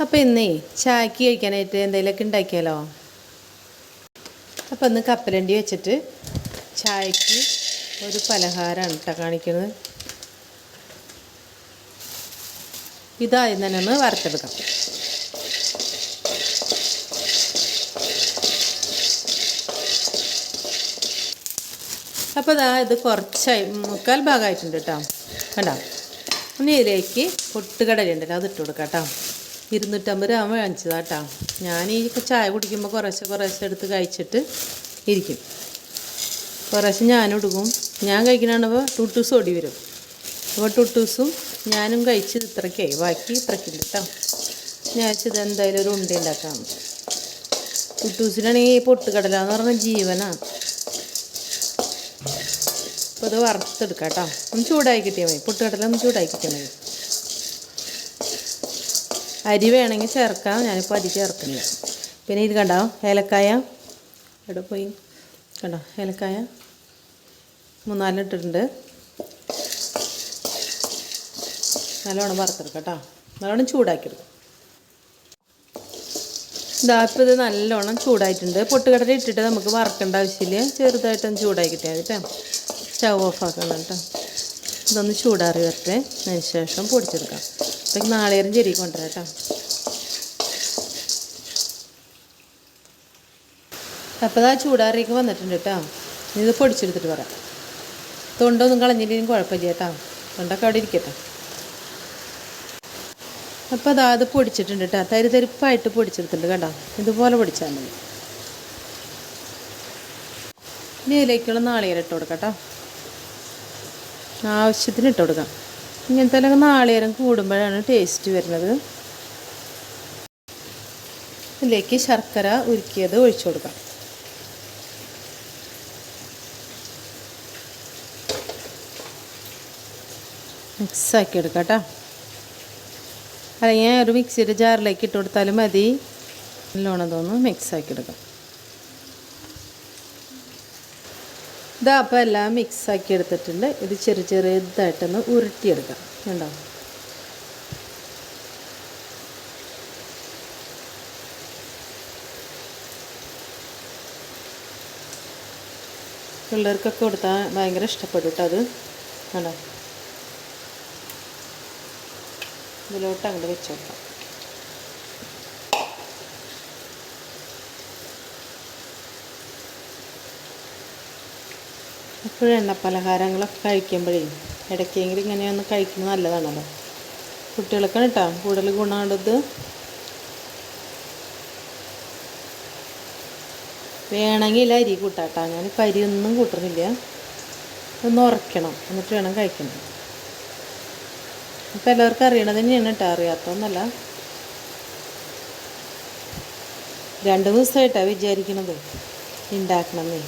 അപ്പോൾ ഇന്നേ ചായക്ക് കഴിക്കാനായിട്ട് എന്തെങ്കിലുമൊക്കെ ഉണ്ടാക്കിയാലോ. അപ്പോൾ ഇന്ന് കപ്പലണ്ടി വെച്ചിട്ട് ചായക്ക് ഒരു പലഹാരമാണ് കേട്ടോ കാണിക്കുന്നത്. ഇതാദ്യം തന്നെ ഒന്ന് വറുത്തെടുക്കാം. അപ്പോൾ ഇത് കുറച്ചായി മുക്കാൽ ഭാഗമായിട്ടുണ്ട് കേട്ടോ. കണ്ടോ, ഇനി ഇതിലേക്ക് പൊട്ടുകടല ഉണ്ടല്ലോ അത് ഇട്ട് കൊടുക്കാം കേട്ടോ. 250 ഗ്രാം വാങ്ങിച്ചതാണ് കേട്ടോ. ഞാൻ ഈ ചായ കുടിക്കുമ്പോൾ കുറേശ്ശെ എടുത്ത് കഴിച്ചിട്ട് ഇരിക്കും. കുറേശ്ശെ ഞാനും എടുക്കും. ഞാൻ കഴിക്കണപ്പോൾ ടൂട്ടൂസ് ഓടി വരും. അപ്പോൾ ടൂട്ടൂസും ഞാനും കഴിച്ച് ഇത്രയ്ക്കായി, ബാക്കി ഇത്രയ്ക്കില്ല കേട്ടോ. ഞാൻ വെച്ചത് എന്തായാലും ഒരു ഉണ്ട ഉണ്ടാക്കാം. ടൂട്ടൂസിനാണെങ്കിൽ ഈ പൊട്ടുകടല എന്ന് പറഞ്ഞാൽ ജീവനാണ്. അപ്പോൾ അത് വറുത്തെടുക്കാം കേട്ടോ. ഒന്ന് ചൂടായി കിട്ടിയാൽ മതി. പൊട്ടുകടല ഒന്ന് ചൂടായി കിട്ടിയാൽ മതി. അരി വേണമെങ്കിൽ ചേർക്കാം, ഞാനിപ്പോൾ അരി ചേർക്കുന്നില്ല. പിന്നെ ഇത് കണ്ടോ ഏലക്കായ, ഇവിടെ പോയി കണ്ടോ ഏലക്കായ 3-4 ഇട്ടിട്ടുണ്ട്. നല്ലോണം വറുത്തെടുക്കാം കേട്ടോ. നല്ലോണം ചൂടാക്കിയെടുക്കും. ഇപ്പോൾ ഇത് നല്ലോണം ചൂടായിട്ടുണ്ട്. പൊട്ടുകടല ഇട്ടിട്ട് നമുക്ക് വറക്കേണ്ട ആവശ്യമില്ല. ചെറുതായിട്ടൊന്ന് ചൂടായി കിട്ടിയാൽ മതി കേട്ടോ. സ്റ്റവ് ഓഫ് ആക്കണം കേട്ടോ. ഇതൊന്ന് ചൂടാറി വരട്ടെ. അതിന് ശേഷം പൊടിച്ചെടുക്കാം. അപ്പം നാളേരം ചെരി കൊണ്ടുവരാം കേട്ടോ. അപ്പോൾ ചൂടാറിയൊക്കെ വന്നിട്ടുണ്ട് കേട്ടോ. ഇത് പൊടിച്ചെടുത്തിട്ട് പറയാം. തൊണ്ടൊന്നും കളഞ്ഞില്ലെങ്കിലും കുഴപ്പമില്ല കേട്ടോ. തൊണ്ടൊക്കെ അവിടെ ഇരിക്കട്ടെ. അപ്പോൾ അത് പൊടിച്ചിട്ടുണ്ട് കേട്ടോ. തരിപ്പായിട്ട് പൊടിച്ചെടുത്തിട്ടുണ്ട് കേട്ടോ. ഇതുപോലെ പൊടിച്ചാൽ മതി. ഇനി ഇതിലേക്കുള്ള നാളികേരം ഇട്ട് കൊടുക്കാം കേട്ടോ. ആവശ്യത്തിന് ഇട്ട് കൊടുക്കാം. ഇങ്ങനത്തെ നാളികേരം കൂടുമ്പോഴാണ് ടേസ്റ്റ് വരുന്നത്. ഇതിലേക്ക് ശർക്കര ഉരുക്കിയത് ഒഴിച്ചു കൊടുക്കാം. മിക്സാക്കി എടുക്കാം കേട്ടോ. അല്ലെങ്കിൽ ഒരു മിക്സിയുടെ ജാറിലേക്ക് ഇട്ട് കൊടുത്താലും മതി. നല്ലോണം തോന്നും മിക്സാക്കി എടുക്കാം. അപ്പോൾ എല്ലാം മിക്സാക്കി എടുത്തിട്ടുണ്ട്. ഇത് ചെറുതായിട്ടൊന്ന് ഉരുട്ടിയെടുക്കാം. കണ്ടോ, പിള്ളേർക്കൊക്കെ കൊടുത്താൽ ഭയങ്കര ഇഷ്ടപ്പെടും കേട്ടോ. അത് കണ്ടോ, ഇതിലോട്ട് അങ്ങോട്ട് വെച്ച് കൊടുക്കാം. എപ്പോഴും എണ്ണ പലഹാരങ്ങളൊക്കെ കഴിക്കുമ്പോഴേ ഇടയ്ക്കെങ്കിലും ഇങ്ങനെയൊന്ന് കഴിക്കുന്നത് നല്ലതാണല്ലോ. കുട്ടികൾക്കാണ് കേട്ടോ കൂടുതൽ ഗുണമുള്ളത്. വേണമെങ്കിൽ അരി കൂട്ടാട്ടോ. ഞാനിപ്പോൾ അരി ഒന്നും കൂട്ടുന്നില്ല. ഒന്ന് ഉറക്കണം, എന്നിട്ട് വേണം കഴിക്കണം. അപ്പോൾ എല്ലാവർക്കും അറിയണത് തന്നെയാണ് കേട്ടോ. അറിയാത്തതൊന്നല്ല. 2 ദിവസമായിട്ടാണ് വിചാരിക്കണത് ഉണ്ടാക്കണമെന്നേ.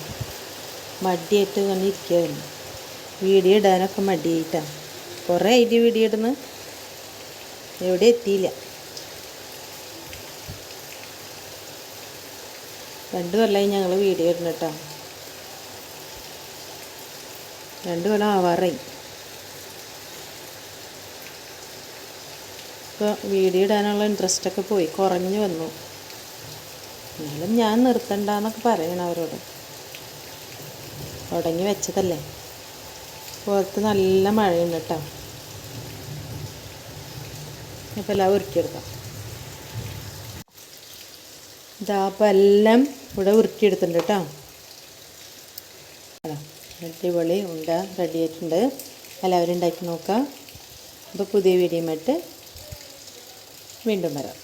മടിയായിട്ട് വന്നിരിക്കുകയായിരുന്നു. വീഡിയോ ഇടാനൊക്കെ മടിയായിട്ടാണ്. കുറേ ആയിട്ട് വീഡിയോ ഇടുന്നു, എവിടെ എത്തിയില്ല. 2 കൊല്ലമായി ഞങ്ങൾ വീഡിയോ ഇടുന്നു കേട്ടോ. 2 കൊല്ലം ആവാറായി. ഇപ്പോൾ വീഡിയോ ഇടാനുള്ള ഇൻട്രസ്റ്റൊക്കെ പോയി, കുറഞ്ഞു വന്നു. എന്നാലും ഞാൻ നിർത്തണ്ടെന്നൊക്കെ പറയണം അവരോട്. തുടങ്ങി വെച്ചതല്ലേ. പുറത്ത് നല്ല മഴയുണ്ട് കേട്ടോ. അപ്പോൾ എല്ലാം ഉരുക്കിയെടുക്കാം. അപ്പോൾ എല്ലാം ഇവിടെ ഉരുക്കിയെടുത്തിട്ടുണ്ട് കേട്ടോ. അടിപൊളി ഉണ്ട റെഡി ആയിട്ടുണ്ട്. എല്ലാവരും ഉണ്ടാക്കി നോക്കാം. അപ്പോൾ പുതിയ വീഡിയോ ആയിട്ട് വീണ്ടും വരാം.